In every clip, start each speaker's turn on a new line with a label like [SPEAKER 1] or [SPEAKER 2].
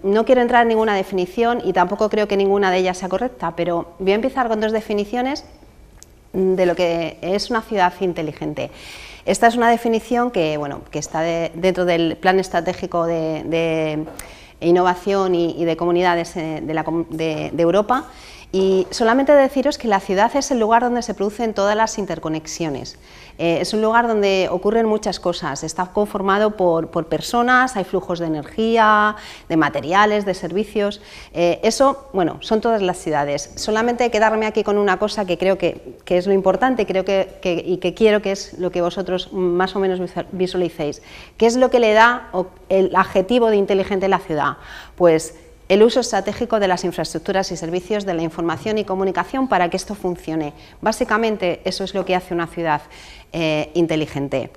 [SPEAKER 1] No quiero entrar en ninguna definición y tampoco creo que ninguna de ellas sea correcta, pero voy a empezar con dos definiciones de lo que es una ciudad inteligente. Esta es una definición que, bueno, que está dentro del Plan Estratégico de Innovación y de Comunidades de Europa, y solamente deciros que la ciudad es el lugar donde se producen todas las interconexiones. Es un lugar donde ocurren muchas cosas, está conformado por personas, hay flujos de energía, de materiales, de servicios. Eso, bueno, son todas las ciudades. Solamente quedarme aquí con una cosa que creo que es lo importante, creo y que quiero que es lo que vosotros más o menos visualicéis. ¿Qué es lo que le da el adjetivo de inteligente a la ciudad? Pues el uso estratégico de las infraestructuras y servicios de la información y comunicación para que esto funcione. Básicamente eso es lo que hace una ciudad inteligente.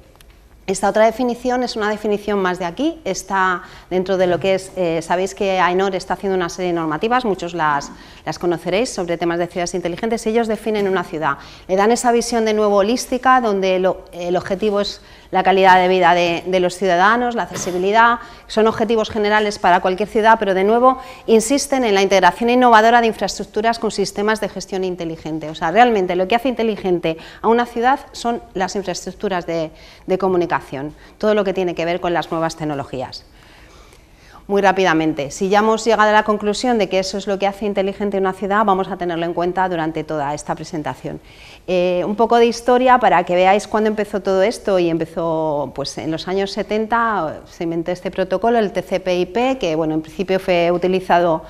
[SPEAKER 1] Esta otra definición es una definición más de aquí, está dentro de lo que es, sabéis que AENOR está haciendo una serie de normativas, muchos las conoceréis, sobre temas de ciudades inteligentes, y ellos definen una ciudad, le dan esa visión de nuevo holística, donde el objetivo es la calidad de vida de los ciudadanos, la accesibilidad, son objetivos generales para cualquier ciudad, pero de nuevo insisten en la integración innovadora de infraestructuras con sistemas de gestión inteligente. O sea, realmente lo que hace inteligente a una ciudad son las infraestructuras de comunicación, todo lo que tiene que ver con las nuevas tecnologías. Muy rápidamente, si ya hemos llegado a la conclusión de que eso es lo que hace inteligente una ciudad, vamos a tenerlo en cuenta durante toda esta presentación. Un poco de historia para que veáis cuándo empezó todo esto, y empezó pues en los años 70, se inventó este protocolo, el TCP/IP, que bueno, en principio fue utilizado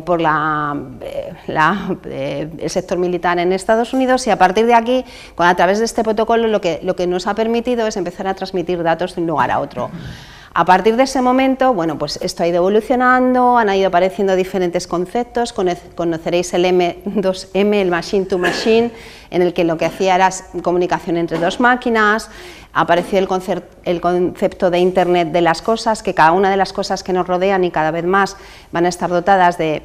[SPEAKER 1] por el sector militar en Estados Unidos, y a partir de aquí, a través de este protocolo, lo que nos ha permitido es empezar a transmitir datos de un lugar a otro. A partir de ese momento, bueno, pues esto ha ido evolucionando, han ido apareciendo diferentes conceptos, conoceréis el M2M, el Machine to Machine, en el que lo que hacía era comunicación entre dos máquinas, apareció el concepto de Internet de las cosas, que cada una de las cosas que nos rodean y cada vez más van a estar dotadas de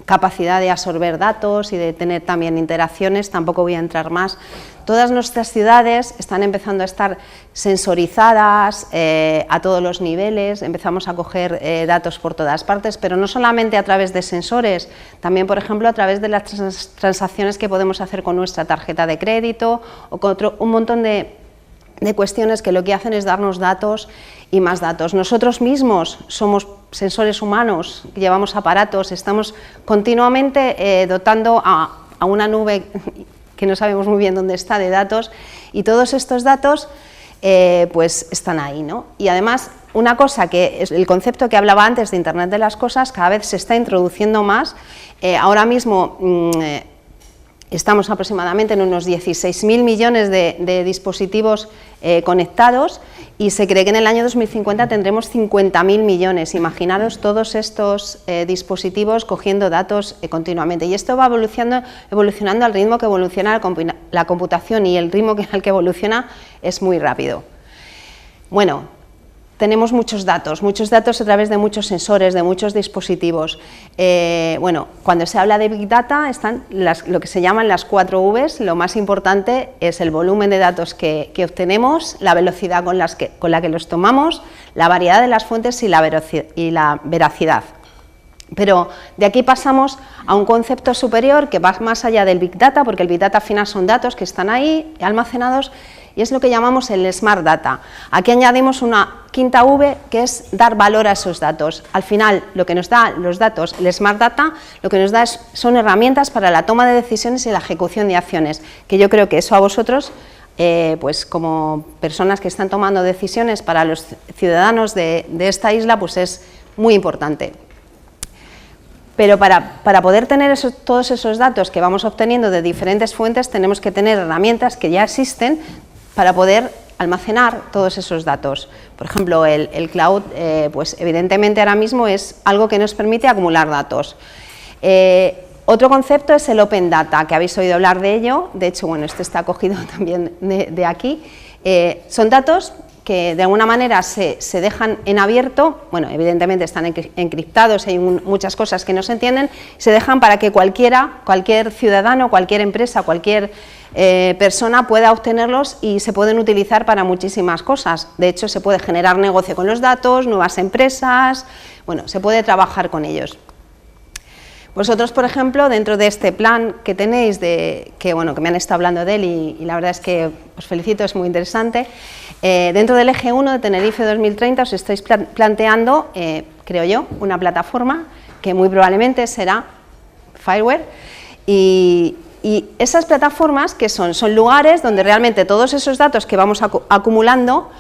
[SPEAKER 1] capacidad de absorber datos y de tener también interacciones, tampoco voy a entrar más. Todas nuestras ciudades están empezando a estar sensorizadas a todos los niveles, empezamos a coger datos por todas partes, pero no solamente a través de sensores, también, por ejemplo, a través de las transacciones que podemos hacer con nuestra tarjeta de crédito o con un montón de cuestiones que lo que hacen es darnos datos y más datos. Nosotros mismos somos sensores humanos, llevamos aparatos, estamos continuamente dotando a una nube que no sabemos muy bien dónde está de datos, y todos estos datos pues están ahí, ¿no? Y además, una cosa que es el concepto que hablaba antes de Internet de las cosas, cada vez se está introduciendo más. Ahora mismo estamos aproximadamente en unos 16.000 millones de dispositivos conectados, y se cree que en el año 2050 tendremos 50.000 millones. Imaginaros todos estos dispositivos cogiendo datos continuamente, y esto va evolucionando al ritmo que evoluciona la computación, y el ritmo al que evoluciona es muy rápido. Bueno, tenemos muchos datos a través de muchos sensores, de muchos dispositivos. Bueno, cuando se habla de Big Data están lo que se llaman las 4 Vs. Lo más importante es el volumen de datos que obtenemos, la velocidad con la que los tomamos, la variedad de las fuentes y la veracidad. Pero de aquí pasamos a un concepto superior que va más allá del Big Data, porque el Big Data al final son datos que están ahí almacenados, y es lo que llamamos el Smart Data. Aquí añadimos una quinta V, que es dar valor a esos datos. Al final, lo que nos da los datos, el Smart Data, lo que nos da son herramientas para la toma de decisiones y la ejecución de acciones, que yo creo que eso a vosotros, pues como personas que están tomando decisiones para los ciudadanos de esta isla, pues es muy importante. Pero para poder tener todos esos datos que vamos obteniendo de diferentes fuentes, tenemos que tener herramientas que ya existen para poder almacenar todos esos datos. Por ejemplo, el cloud, pues evidentemente ahora mismo es algo que nos permite acumular datos. Otro concepto es el Open Data, que habéis oído hablar de ello. De hecho, bueno, este está cogido también de aquí. Son datos que de alguna manera se dejan en abierto, bueno, evidentemente están encriptados, hay muchas cosas que no se entienden, se dejan para que cualquier ciudadano, cualquier empresa, cualquier persona pueda obtenerlos y se pueden utilizar para muchísimas cosas. De hecho, se puede generar negocio con los datos, nuevas empresas, bueno, se puede trabajar con ellos. Vosotros, por ejemplo, dentro de este plan que tenéis, que me han estado hablando de él y la verdad es que os felicito, es muy interesante, dentro del eje 1 de Tenerife 2030 os estáis planteando, creo yo, una plataforma que muy probablemente será Fireware y esas plataformas que son lugares donde realmente todos esos datos que vamos acumulando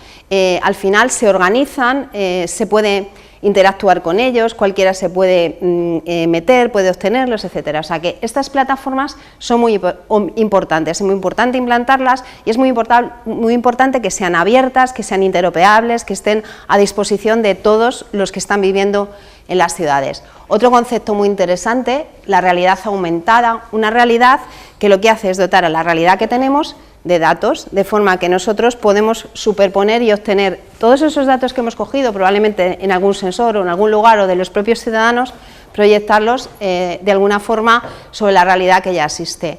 [SPEAKER 1] al final se organizan, se puede interactuar con ellos, cualquiera se puede meter, puede obtenerlos, etcétera. O sea que estas plataformas son muy importantes, es muy importante implantarlas y es muy importante que sean abiertas, que sean interoperables, que estén a disposición de todos los que están viviendo en las ciudades. Otro concepto muy interesante, la realidad aumentada, una realidad que lo que hace es dotar a la realidad que tenemos de datos, de forma que nosotros podemos superponer y obtener todos esos datos que hemos cogido, probablemente en algún sensor o en algún lugar o de los propios ciudadanos, proyectarlos de alguna forma sobre la realidad que ya existe.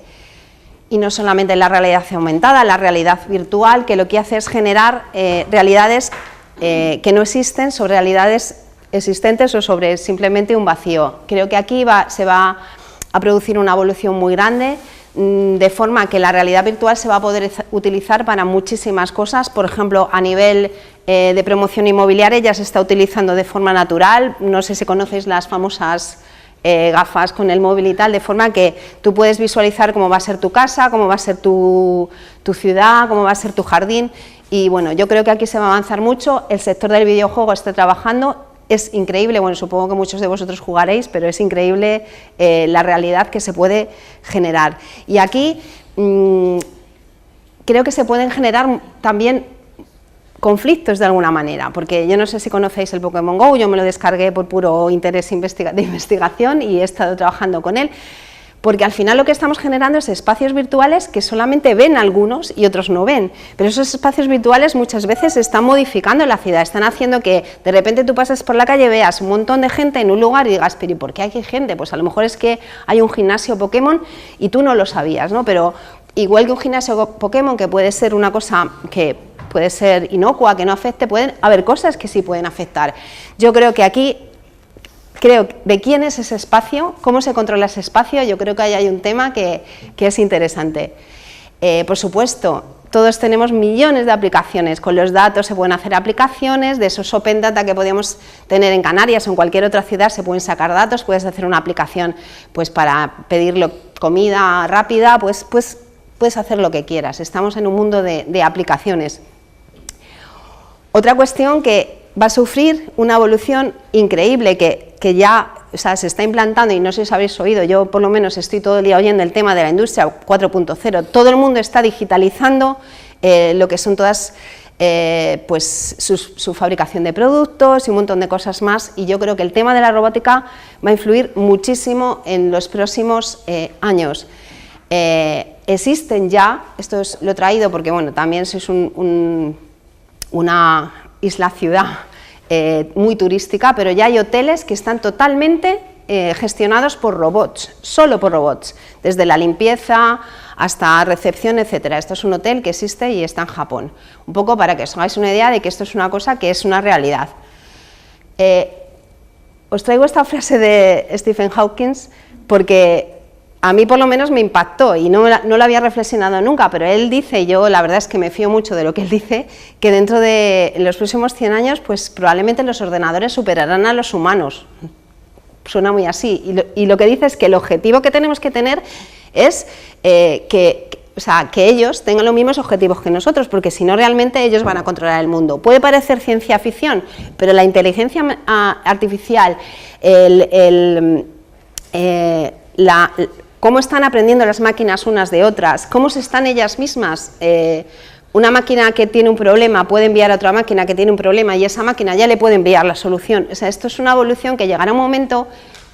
[SPEAKER 1] Y no solamente la realidad aumentada, la realidad virtual, que lo que hace es generar realidades que no existen sobre realidades existentes o sobre simplemente un vacío. Creo que aquí se va a producir una evolución muy grande, de forma que la realidad virtual se va a poder utilizar para muchísimas cosas. Por ejemplo, a nivel de promoción inmobiliaria ya se está utilizando de forma natural, no sé si conocéis las famosas gafas con el móvil y tal, de forma que tú puedes visualizar cómo va a ser tu casa, cómo va a ser tu ciudad, cómo va a ser tu jardín, y bueno, yo creo que aquí se va a avanzar mucho. El sector del videojuego está trabajando. Es increíble, bueno, supongo que muchos de vosotros jugaréis, pero es increíble la realidad que se puede generar. Y aquí creo que se pueden generar también conflictos de alguna manera, porque yo no sé si conocéis el Pokémon GO, yo me lo descargué por puro interés de investigación y he estado trabajando con él, porque al final lo que estamos generando es espacios virtuales que solamente ven algunos y otros no ven, pero esos espacios virtuales muchas veces están modificando la ciudad, están haciendo que de repente tú pases por la calle, veas un montón de gente en un lugar y digas, pero ¿y por qué hay gente? Pues a lo mejor es que hay un gimnasio Pokémon y tú no lo sabías, ¿no? Pero igual que un gimnasio Pokémon, que puede ser una cosa que puede ser inocua, que no afecte, pueden haber cosas que sí pueden afectar. Yo creo que aquí de quién es ese espacio, cómo se controla ese espacio, yo creo que ahí hay un tema que es interesante. Por supuesto, todos tenemos millones de aplicaciones, con los datos se pueden hacer aplicaciones, de esos Open Data que podíamos tener en Canarias o en cualquier otra ciudad se pueden sacar datos, puedes hacer una aplicación pues para pedir comida rápida, pues puedes hacer lo que quieras, estamos en un mundo de aplicaciones. Otra cuestión que va a sufrir una evolución increíble que ya se está implantando, y no sé si habéis oído, yo por lo menos estoy todo el día oyendo el tema de la industria 4.0, todo el mundo está digitalizando lo que son todas pues su fabricación de productos y un montón de cosas más, y yo creo que el tema de la robótica va a influir muchísimo en los próximos años. Existen ya, lo he traído porque bueno, también sois una isla-ciudad muy turística, pero ya hay hoteles que están totalmente gestionados por robots, solo por robots, desde la limpieza hasta recepción, etcétera. Esto es un hotel que existe y está en Japón. Un poco para que os hagáis una idea de que esto es una cosa que es una realidad. Os traigo esta frase de Stephen Hawking porque a mí por lo menos me impactó y no lo había reflexionado nunca, pero él dice, y yo la verdad es que me fío mucho de lo que él dice, que dentro de los próximos 100 años pues probablemente los ordenadores superarán a los humanos. Suena muy así, y lo que dice es que el objetivo que tenemos que tener es que ellos tengan los mismos objetivos que nosotros, porque si no realmente ellos van a controlar el mundo. Puede parecer ciencia ficción, pero la inteligencia artificial, cómo están aprendiendo las máquinas unas de otras, cómo se están ellas mismas. Una máquina que tiene un problema puede enviar a otra máquina que tiene un problema y esa máquina ya le puede enviar la solución. O sea, esto es una evolución que llegará un momento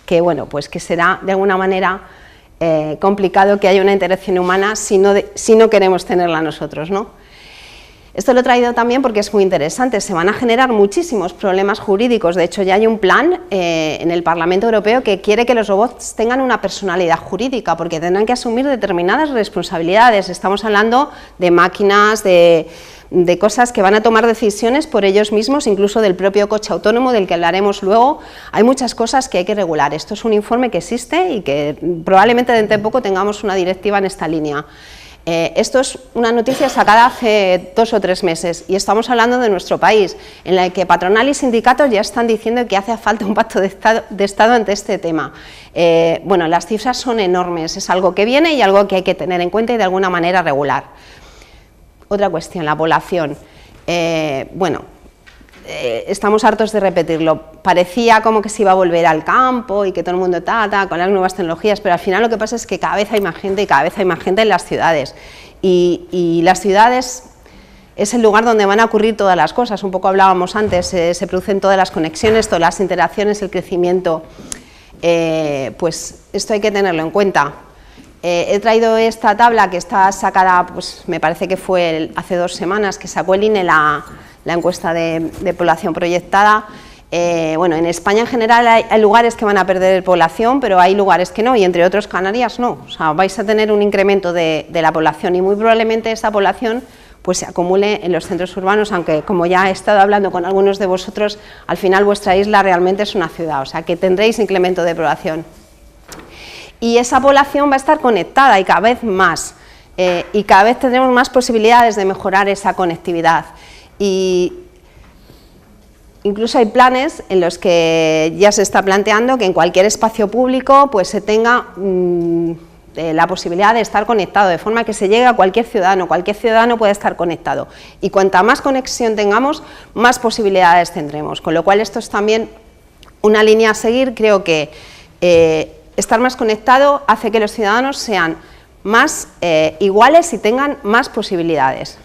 [SPEAKER 1] que, bueno, pues que será de alguna manera complicado que haya una interacción humana si no queremos tenerla nosotros, ¿no? Esto lo he traído también porque es muy interesante, se van a generar muchísimos problemas jurídicos, de hecho ya hay un plan en el Parlamento Europeo que quiere que los robots tengan una personalidad jurídica porque tendrán que asumir determinadas responsabilidades, estamos hablando de máquinas, de cosas que van a tomar decisiones por ellos mismos, incluso del propio coche autónomo del que hablaremos luego, hay muchas cosas que hay que regular, esto es un informe que existe y que probablemente dentro de poco tengamos una directiva en esta línea. Esto es una noticia sacada hace 2 o 3 meses y estamos hablando de nuestro país, en la que patronal y sindicatos ya están diciendo que hace falta un pacto de Estado ante este tema. Bueno, las cifras son enormes, es algo que viene y algo que hay que tener en cuenta y de alguna manera regular. Otra cuestión, la población. Estamos hartos de repetirlo, parecía como que se iba a volver al campo y que todo el mundo con las nuevas tecnologías, pero al final lo que pasa es que cada vez hay más gente y cada vez hay más gente en las ciudades y las ciudades es el lugar donde van a ocurrir todas las cosas, un poco hablábamos antes, se producen todas las conexiones, todas las interacciones, el crecimiento, pues esto hay que tenerlo en cuenta. He traído esta tabla que está sacada, pues me parece que fue hace 2 semanas que sacó el INE la encuesta de población proyectada. Bueno, en España en general hay lugares que van a perder población, pero hay lugares que no, y entre otros Canarias no. O sea, vais a tener un incremento de la población y muy probablemente esa población pues se acumule en los centros urbanos, aunque como ya he estado hablando con algunos de vosotros, al final vuestra isla realmente es una ciudad, o sea que tendréis incremento de población. Y esa población va a estar conectada y cada vez más, y cada vez tendremos más posibilidades de mejorar esa conectividad. Y incluso hay planes en los que ya se está planteando que en cualquier espacio público pues se tenga la posibilidad de estar conectado, de forma que se llegue a cualquier ciudadano puede estar conectado. Y cuanta más conexión tengamos, más posibilidades tendremos, con lo cual esto es también una línea a seguir. Creo que estar más conectado hace que los ciudadanos sean más iguales y tengan más posibilidades.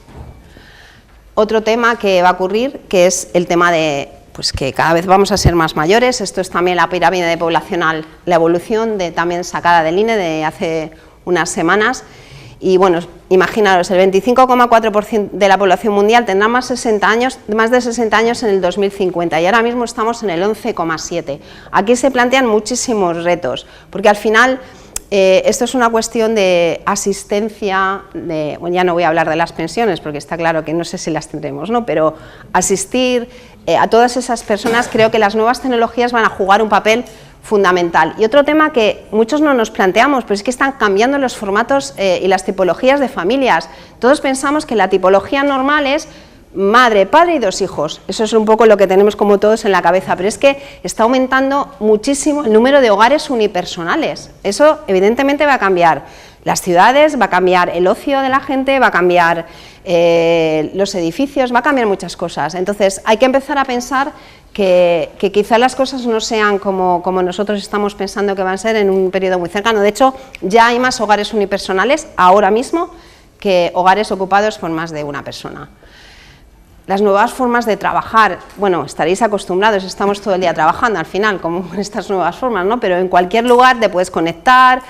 [SPEAKER 1] Otro tema que va a ocurrir, que es el tema de pues que cada vez vamos a ser más mayores, esto es también la pirámide poblacional, la evolución también sacada del INE de hace unas semanas, y bueno, imaginaros, el 25,4% de la población mundial tendrá más de 60 años en el 2050 y ahora mismo estamos en el 11,7%. Aquí se plantean muchísimos retos, porque al final esto es una cuestión de asistencia, bueno, ya no voy a hablar de las pensiones porque está claro que no sé si las tendremos, ¿no? Pero asistir a todas esas personas, creo que las nuevas tecnologías van a jugar un papel fundamental. Y otro tema que muchos no nos planteamos, pero es que están cambiando los formatos y las tipologías de familias. Todos pensamos que la tipología normal es madre, padre y 2 hijos, eso es un poco lo que tenemos como todos en la cabeza, pero es que está aumentando muchísimo el número de hogares unipersonales, eso evidentemente va a cambiar las ciudades, va a cambiar el ocio de la gente, va a cambiar los edificios, va a cambiar muchas cosas, entonces hay que empezar a pensar que quizá las cosas no sean como nosotros estamos pensando que van a ser en un periodo muy cercano. De hecho, ya hay más hogares unipersonales ahora mismo que hogares ocupados por más de una persona. Las nuevas formas de trabajar, bueno, estaréis acostumbrados, estamos todo el día trabajando al final, como con estas nuevas formas, ¿no? Pero en cualquier lugar te puedes conectar,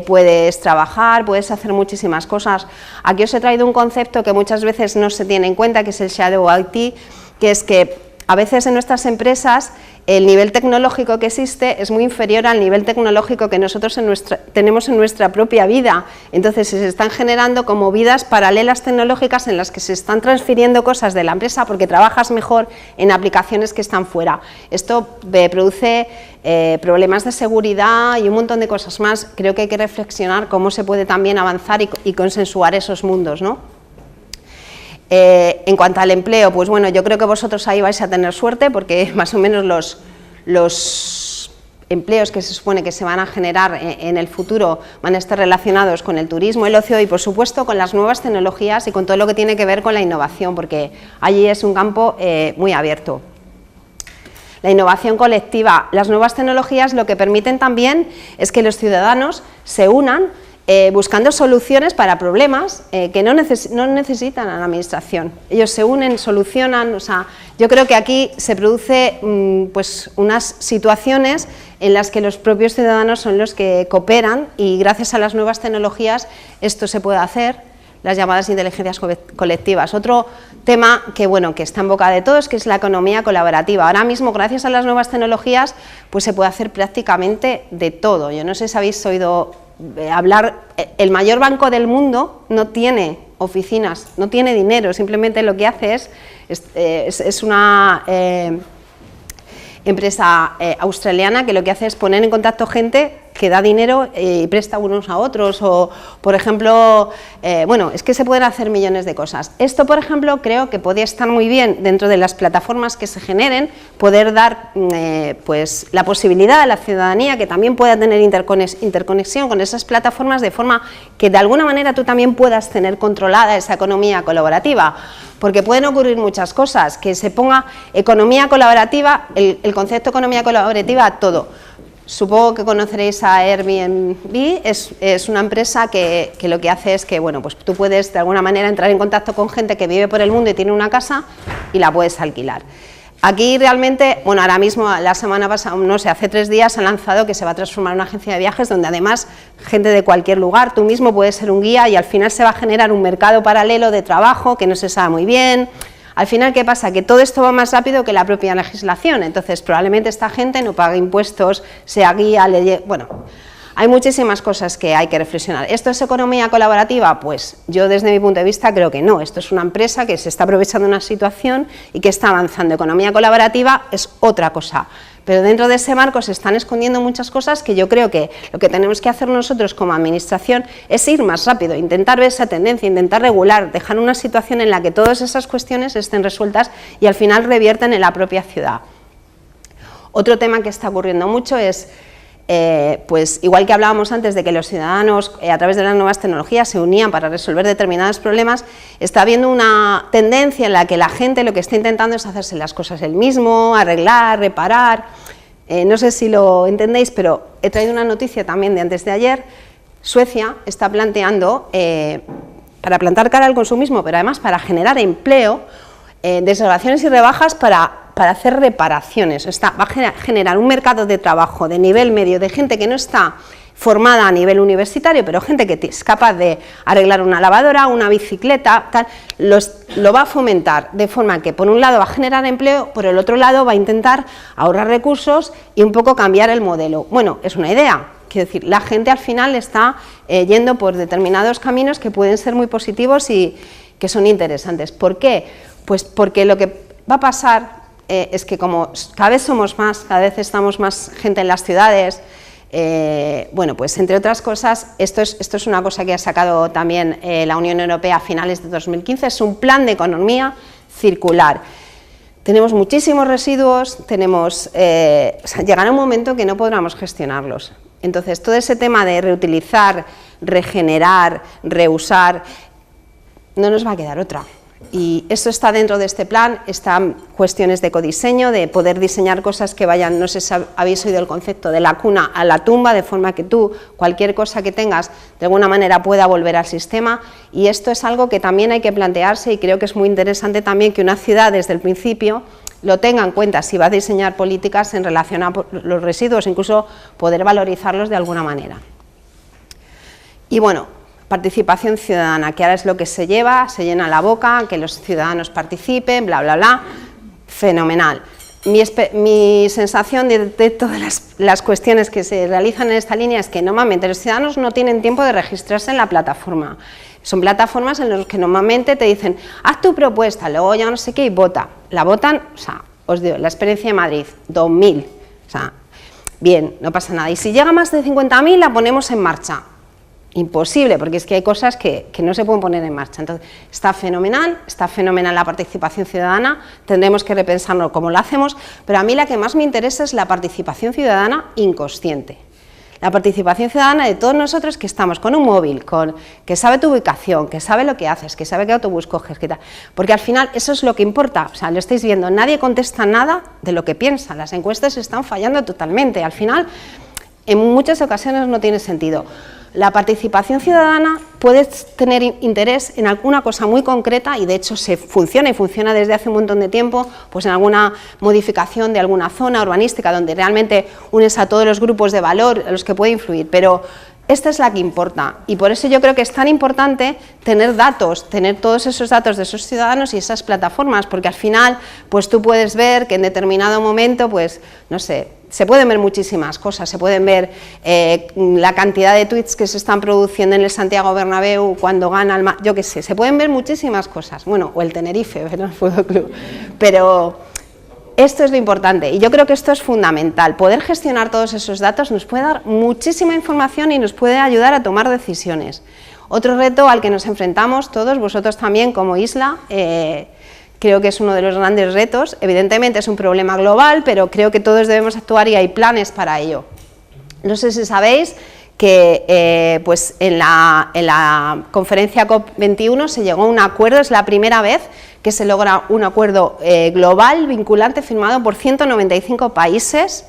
[SPEAKER 1] puedes trabajar, puedes hacer muchísimas cosas. Aquí os he traído un concepto que muchas veces no se tiene en cuenta, que es el Shadow IT, que es que a veces en nuestras empresas el nivel tecnológico que existe es muy inferior al nivel tecnológico que nosotros tenemos en nuestra propia vida. Entonces se están generando como vidas paralelas tecnológicas en las que se están transfiriendo cosas de la empresa porque trabajas mejor en aplicaciones que están fuera. Esto produce problemas de seguridad y un montón de cosas más. Creo que hay que reflexionar cómo se puede también avanzar y consensuar esos mundos, ¿no? En cuanto al empleo, pues bueno, yo creo que vosotros ahí vais a tener suerte porque más o menos los empleos que se supone que se van a generar en el futuro van a estar relacionados con el turismo, el ocio y por supuesto con las nuevas tecnologías y con todo lo que tiene que ver con la innovación, porque allí es un campo muy abierto. La innovación colectiva, las nuevas tecnologías lo que permiten también es que los ciudadanos se unan buscando soluciones para problemas que no necesitan a la administración. Ellos se unen, solucionan, o sea, yo creo que aquí se produce pues unas situaciones en las que los propios ciudadanos son los que cooperan y gracias a las nuevas tecnologías esto se puede hacer. las llamadas inteligencias colectivas. Otro tema que, bueno, que está en boca de todos, que es la economía colaborativa. Ahora mismo, gracias a las nuevas tecnologías, pues se puede hacer prácticamente de todo. Yo no sé si habéis oído hablar, el mayor banco del mundo no tiene oficinas, no tiene dinero, simplemente lo que hace es una empresa australiana que lo que hace es poner en contacto gente que da dinero y presta unos a otros, o por ejemplo, bueno, es que se pueden hacer millones de cosas. Esto, por ejemplo, creo que podría estar muy bien dentro de las plataformas que se generen, poder dar pues la posibilidad a la ciudadanía que también pueda tener interconexión con esas plataformas, de forma que de alguna manera tú también puedas tener controlada esa economía colaborativa, porque pueden ocurrir muchas cosas, que se ponga economía colaborativa, el concepto economía colaborativa a todo. Supongo que conoceréis a Airbnb, es una empresa que lo que hace es que, bueno, pues tú puedes de alguna manera entrar en contacto con gente que vive por el mundo y tiene una casa y la puedes alquilar. Aquí realmente, bueno, ahora mismo, la semana pasada, no sé, hace 3 días han lanzado que se va a transformar en una agencia de viajes donde además gente de cualquier lugar, tú mismo puedes ser un guía y al final se va a generar un mercado paralelo de trabajo que no se sabe muy bien. Al final, ¿qué pasa? Que todo esto va más rápido que la propia legislación, entonces probablemente esta gente no pague impuestos, sea guía, bueno, hay muchísimas cosas que hay que reflexionar. ¿Esto es economía colaborativa? Pues yo desde mi punto de vista creo que no, esto es una empresa que se está aprovechando de una situación y que está avanzando. Economía colaborativa es otra cosa, pero dentro de ese marco se están escondiendo muchas cosas que yo creo que lo que tenemos que hacer nosotros como administración es ir más rápido, intentar ver esa tendencia, intentar regular, dejar una situación en la que todas esas cuestiones estén resueltas y al final revierten en la propia ciudad. Otro tema que está ocurriendo mucho es, pues igual que hablábamos antes de que los ciudadanos a través de las nuevas tecnologías se unían para resolver determinados problemas, está habiendo una tendencia en la que la gente lo que está intentando es hacerse las cosas él mismo, arreglar, reparar. No sé si lo entendéis, pero he traído una noticia también de antes de ayer. Suecia está planteando, para plantar cara al consumismo, pero además para generar empleo, desgravaciones y rebajas para hacer reparaciones. Va a generar un mercado de trabajo de nivel medio de gente que no está formada a nivel universitario, pero gente que es capaz de arreglar una lavadora, una bicicleta, tal, lo va a fomentar, de forma que por un lado va a generar empleo, por el otro lado va a intentar ahorrar recursos y un poco cambiar el modelo. Bueno, es una idea, quiero decir, la gente al final está yendo por determinados caminos que pueden ser muy positivos y que son interesantes. ¿Por qué? Pues porque lo que va a pasar es que como cada vez somos más, cada vez estamos más gente en las ciudades, bueno, pues entre otras cosas, esto es una cosa que ha sacado también la Unión Europea a finales de 2015, es un plan de economía circular. Tenemos muchísimos residuos, o sea, llegará un momento que no podremos gestionarlos. Entonces, todo ese tema de reutilizar, regenerar, reusar, no nos va a quedar otra. Y esto está dentro de este plan, están cuestiones de ecodiseño, de poder diseñar cosas que vayan, no sé si habéis oído el concepto de la cuna a la tumba, de forma que tú, cualquier cosa que tengas, de alguna manera pueda volver al sistema, y esto es algo que también hay que plantearse y creo que es muy interesante también que una ciudad desde el principio lo tenga en cuenta si va a diseñar políticas en relación a los residuos, incluso poder valorizarlos de alguna manera. Y bueno, participación ciudadana, que ahora es lo que se llena la boca, que los ciudadanos participen, bla, bla, bla, fenomenal. Mi sensación de todas las cuestiones que se realizan en esta línea es que normalmente los ciudadanos no tienen tiempo de registrarse en la plataforma. Son plataformas en las que normalmente te dicen, haz tu propuesta, luego ya no sé qué y vota. La votan, o sea, os digo, la experiencia de Madrid, 2000, o sea, bien, no pasa nada. Y si llega más de 50.000 la ponemos en marcha. Imposible, porque es que hay cosas que no se pueden poner en marcha. Entonces, está fenomenal la participación ciudadana, tendremos que repensarlo cómo lo hacemos, pero a mí la que más me interesa es la participación ciudadana inconsciente. La participación ciudadana de todos nosotros que estamos con un móvil, que sabe tu ubicación, que sabe lo que haces, que sabe qué autobús coges, qué tal, porque al final eso es lo que importa, o sea, lo estáis viendo, nadie contesta nada de lo que piensa, las encuestas están fallando totalmente, al final, en muchas ocasiones no tiene sentido. La participación ciudadana puede tener interés en alguna cosa muy concreta y de hecho funciona desde hace un montón de tiempo, pues en alguna modificación de alguna zona urbanística donde realmente unes a todos los grupos de valor a los que puede influir, pero esta es la que importa, y por eso yo creo que es tan importante tener datos, tener todos esos datos de esos ciudadanos y esas plataformas, porque al final pues tú puedes ver que en determinado momento, pues no sé, se pueden ver muchísimas cosas, se pueden ver la cantidad de tweets que se están produciendo en el Santiago Bernabéu cuando gana el yo qué sé, se pueden ver muchísimas cosas, bueno, o el Tenerife, ¿verdad? El Fútbol Club, pero esto es lo importante, y yo creo que esto es fundamental. Poder gestionar todos esos datos nos puede dar muchísima información y nos puede ayudar a tomar decisiones. Otro reto al que nos enfrentamos todos, vosotros también como isla, creo que es uno de los grandes retos. Evidentemente es un problema global, pero creo que todos debemos actuar y hay planes para ello. No sé si sabéis que pues en la conferencia COP21 se llegó a un acuerdo, es la primera vez que se logra un acuerdo global vinculante firmado por 195 países.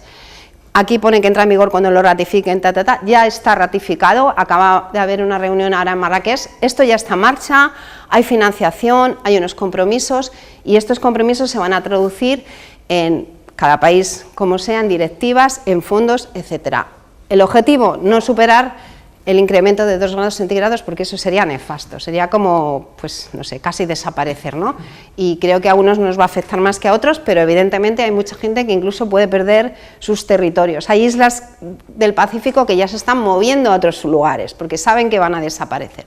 [SPEAKER 1] Aquí pone que entra en vigor cuando lo ratifiquen, ya está ratificado, acaba de haber una reunión ahora en Marrakech, esto ya está en marcha, hay financiación, hay unos compromisos y estos compromisos se van a traducir en cada país, como sea, en directivas, en fondos, etcétera. El objetivo, no superar el incremento de 2 grados centígrados, porque eso sería nefasto, sería como, pues no sé, casi desaparecer, ¿no? Y creo que a unos nos va a afectar más que a otros, pero evidentemente hay mucha gente que incluso puede perder sus territorios. Hay islas del Pacífico que ya se están moviendo a otros lugares, porque saben que van a desaparecer.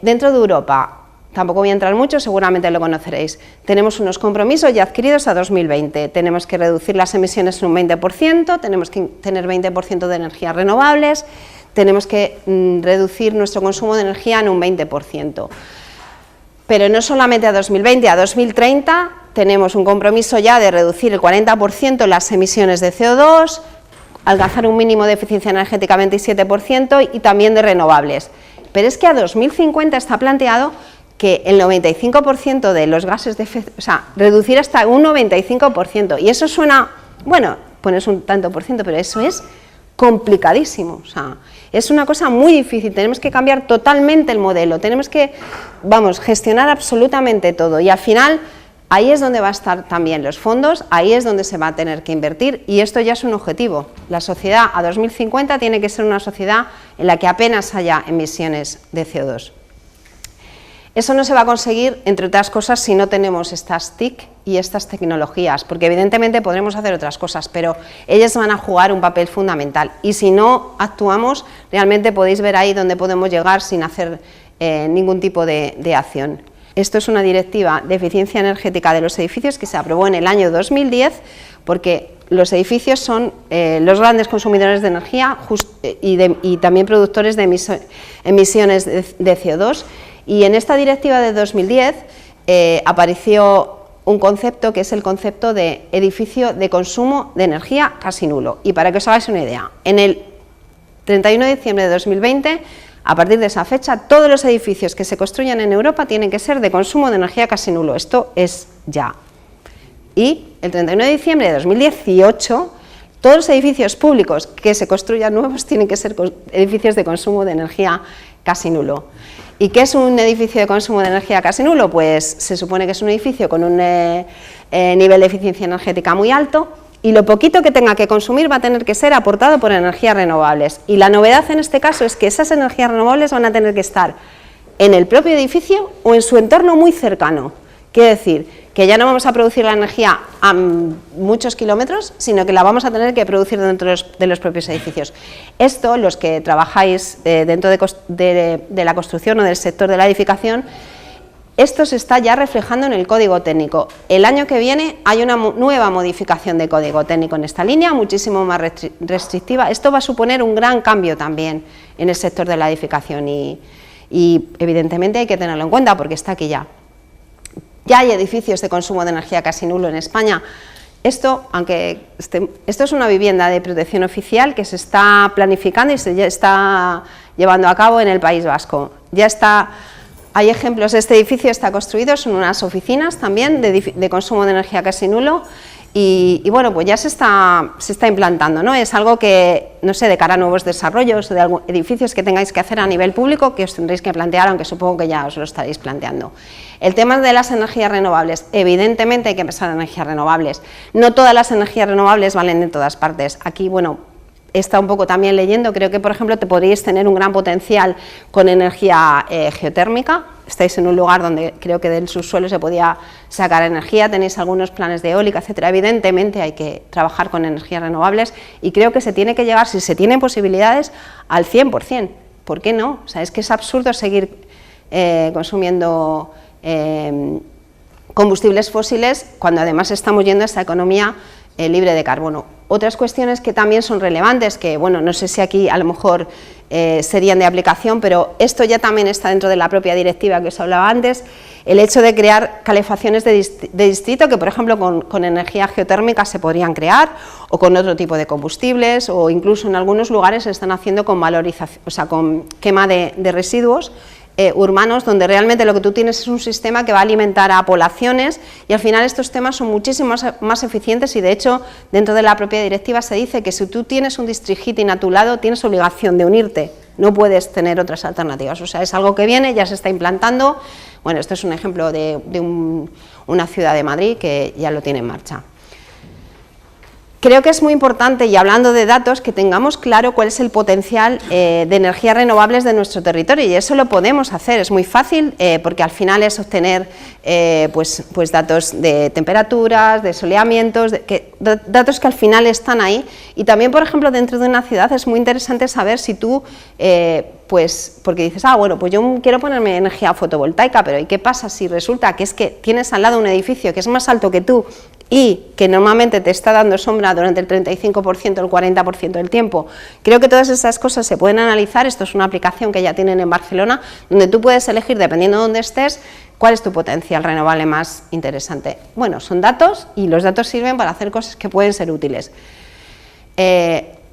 [SPEAKER 1] Dentro de Europa, tampoco voy a entrar mucho, seguramente lo conoceréis, tenemos unos compromisos ya adquiridos a 2020, tenemos que reducir las emisiones en un 20%, tenemos que tener 20% de energías renovables, tenemos que reducir nuestro consumo de energía en un 20%. Pero no solamente a 2020, a 2030 tenemos un compromiso ya de reducir el 40% las emisiones de CO2, alcanzar un mínimo de eficiencia energética 27% y también de renovables. Pero es que a 2050 está planteado que el 95% de los gases de efecto, o sea, reducir hasta un 95%, y eso suena, bueno, pones un tanto por ciento, pero eso es complicadísimo, o sea, es una cosa muy difícil, tenemos que cambiar totalmente el modelo, tenemos que, vamos, gestionar absolutamente todo, y al final ahí es donde va a estar también los fondos, ahí es donde se va a tener que invertir, y esto ya es un objetivo. La sociedad a 2050 tiene que ser una sociedad en la que apenas haya emisiones de CO2. Eso no se va a conseguir, entre otras cosas, si no tenemos estas TIC y estas tecnologías, porque evidentemente podremos hacer otras cosas, pero ellas van a jugar un papel fundamental, y si no actuamos, realmente podéis ver ahí dónde podemos llegar sin hacer ningún tipo de acción. Esto es una directiva de eficiencia energética de los edificios que se aprobó en el año 2010, porque los edificios son los grandes consumidores de energía y también productores de emisiones de CO2, y en esta directiva de 2010 apareció un concepto que es el concepto de edificio de consumo de energía casi nulo. Y para que os hagáis una idea, en el 31 de diciembre de 2020, a partir de esa fecha, todos los edificios que se construyan en Europa tienen que ser de consumo de energía casi nulo. Esto es ya. Y el 31 de diciembre de 2018, todos los edificios públicos que se construyan nuevos tienen que ser edificios de consumo de energía casi nulo. ¿Y qué es un edificio de consumo de energía casi nulo? Pues se supone que es un edificio con un nivel de eficiencia energética muy alto, y lo poquito que tenga que consumir va a tener que ser aportado por energías renovables. Y la novedad en este caso es que esas energías renovables van a tener que estar en el propio edificio o en su entorno muy cercano. Quiere decir que ya no vamos a producir la energía a muchos kilómetros, sino que la vamos a tener que producir dentro de los propios edificios. Esto, los que trabajáis dentro de la construcción o del sector de la edificación, esto se está ya reflejando en el código técnico. El año que viene hay una nueva modificación de código técnico en esta línea, muchísimo más restrictiva. Esto va a suponer un gran cambio también en el sector de la edificación y evidentemente hay que tenerlo en cuenta porque está aquí ya. Ya hay edificios de consumo de energía casi nulo en España. Esto, esto es una vivienda de protección oficial que se está planificando y se está llevando a cabo en el País Vasco. Ya está. Hay ejemplos, este edificio está construido, son unas oficinas también de consumo de energía casi nulo y bueno, pues ya se está implantando, ¿no? Es algo que, no sé, de cara a nuevos desarrollos de edificios que tengáis que hacer a nivel público, que os tendréis que plantear, aunque supongo que ya os lo estaréis planteando. El tema de las energías renovables, evidentemente hay que pensar en energías renovables. No todas las energías renovables valen en todas partes. Aquí, bueno, he estado un poco también leyendo, creo que por ejemplo te podríais tener un gran potencial con energía geotérmica. Estáis en un lugar donde creo que del subsuelo se podía sacar energía, tenéis algunos planes de eólica, etcétera. Evidentemente hay que trabajar con energías renovables y creo que se tiene que llegar, si se tienen posibilidades, al 100%. ¿Por qué no? O sea, es que es absurdo seguir consumiendo combustibles fósiles cuando además estamos yendo a esta economía libre de carbono. Otras cuestiones que también son relevantes, que bueno, no sé si aquí a lo mejor serían de aplicación, pero esto ya también está dentro de la propia directiva que os hablaba antes, el hecho de crear calefacciones de distrito que por ejemplo con energía geotérmica se podrían crear o con otro tipo de combustibles, o incluso en algunos lugares se están haciendo con valorización, o sea, con quema de residuos urbanos, donde realmente lo que tú tienes es un sistema que va a alimentar a poblaciones y al final estos temas son muchísimo más eficientes y de hecho dentro de la propia directiva se dice que si tú tienes un district heating a tu lado tienes obligación de unirte, no puedes tener otras alternativas, o sea, es algo que viene, ya se está implantando. Bueno, esto es un ejemplo de una ciudad de Madrid que ya lo tiene en marcha. Creo que es muy importante, y hablando de datos, que tengamos claro cuál es el potencial de energías renovables de nuestro territorio, y eso lo podemos hacer, es muy fácil, porque al final es obtener pues datos de temperaturas, de soleamientos, datos que al final están ahí, y también, por ejemplo, dentro de una ciudad es muy interesante saber si tú, pues, porque dices, bueno, pues yo quiero ponerme energía fotovoltaica, pero ¿y qué pasa si resulta que es que tienes al lado un edificio que es más alto que tú, y que normalmente te está dando sombra durante el 35% o el 40% del tiempo? Creo que todas esas cosas se pueden analizar. Esto es una aplicación que ya tienen en Barcelona, donde tú puedes elegir, dependiendo de dónde estés, cuál es tu potencial renovable más interesante. Bueno, son datos y los datos sirven para hacer cosas que pueden ser útiles.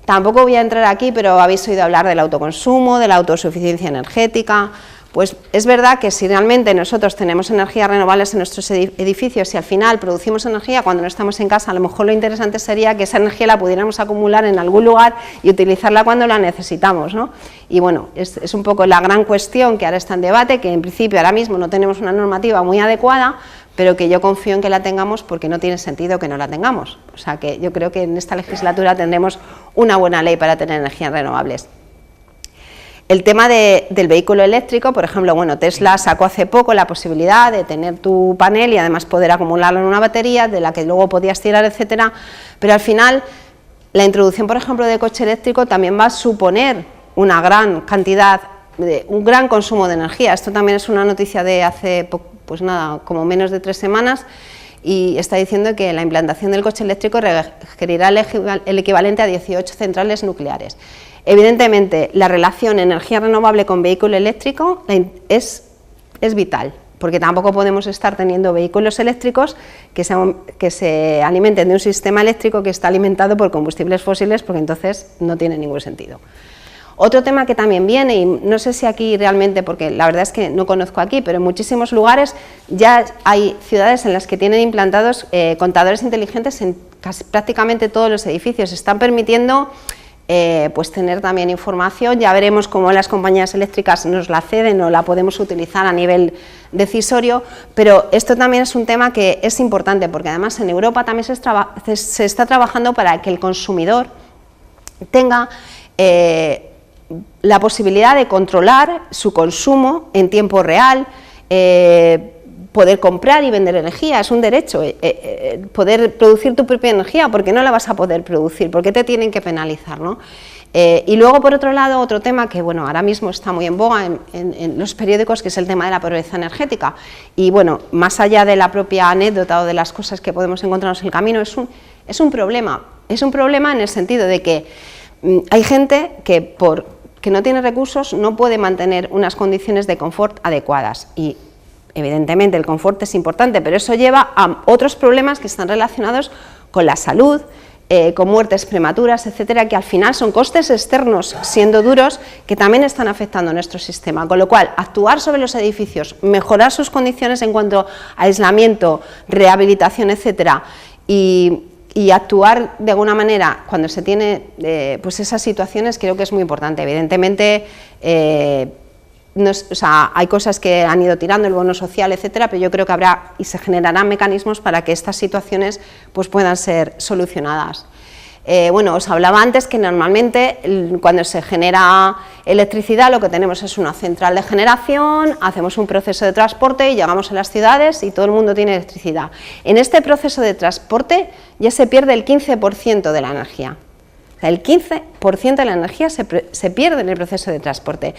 [SPEAKER 1] Tampoco voy a entrar aquí, pero habéis oído hablar del autoconsumo, de la autosuficiencia energética. Pues es verdad que si realmente nosotros tenemos energías renovables en nuestros edificios y al final producimos energía cuando no estamos en casa, a lo mejor lo interesante sería que esa energía la pudiéramos acumular en algún lugar y utilizarla cuando la necesitamos, ¿no? Y bueno, es un poco la gran cuestión que ahora está en debate, que en principio ahora mismo no tenemos una normativa muy adecuada, pero que yo confío en que la tengamos porque no tiene sentido que no la tengamos. O sea que yo creo que en esta legislatura tendremos una buena ley para tener energías renovables. El tema del vehículo eléctrico, por ejemplo, bueno, Tesla sacó hace poco la posibilidad de tener tu panel y además poder acumularlo en una batería de la que luego podías tirar, etcétera, pero al final la introducción, por ejemplo, de coche eléctrico también va a suponer una gran cantidad, un gran consumo de energía. Esto también es una noticia de hace, pues nada, como menos de 3 semanas, y está diciendo que la implantación del coche eléctrico requerirá el equivalente a 18 centrales nucleares. Evidentemente, la relación energía renovable con vehículo eléctrico es vital, porque tampoco podemos estar teniendo vehículos eléctricos que se alimenten de un sistema eléctrico que está alimentado por combustibles fósiles, porque entonces no tiene ningún sentido. Otro tema que también viene, y no sé si aquí realmente, porque la verdad es que no conozco aquí, pero en muchísimos lugares ya hay ciudades en las que tienen implantados contadores inteligentes en prácticamente todos los edificios. Están permitiendo pues tener también información. Ya veremos cómo las compañías eléctricas nos la ceden o la podemos utilizar a nivel decisorio, pero esto también es un tema que es importante, porque además en Europa también se está trabajando para que el consumidor tenga la posibilidad de controlar su consumo en tiempo real, poder comprar y vender energía, es un derecho, poder producir tu propia energía, porque no la vas a poder producir, porque te tienen que penalizar, ¿no? Y luego, por otro lado, otro tema que bueno, ahora mismo está muy en boga en los periódicos, que es el tema de la pobreza energética. Y bueno, más allá de la propia anécdota o de las cosas que podemos encontrarnos en el camino, es un problema en el sentido de que hay gente que que no tiene recursos no puede mantener unas condiciones de confort adecuadas, y evidentemente el confort es importante, pero eso lleva a otros problemas que están relacionados con la salud, con muertes prematuras, etcétera, que al final son costes externos, siendo duros, que también están afectando a nuestro sistema. Con lo cual, actuar sobre los edificios, mejorar sus condiciones en cuanto a aislamiento, rehabilitación, etcétera, y actuar de alguna manera cuando se tiene pues esas situaciones, creo que es muy importante. Evidentemente, hay cosas que han ido tirando, el bono social, etcétera, pero yo creo que habrá y se generarán mecanismos para que estas situaciones pues puedan ser solucionadas. Bueno, os hablaba antes que normalmente cuando se genera electricidad lo que tenemos es una central de generación, hacemos un proceso de transporte y llegamos a las ciudades y todo el mundo tiene electricidad. En este proceso de transporte ya se pierde el 15% de la energía. O sea, el 15% de la energía se pierde en el proceso de transporte.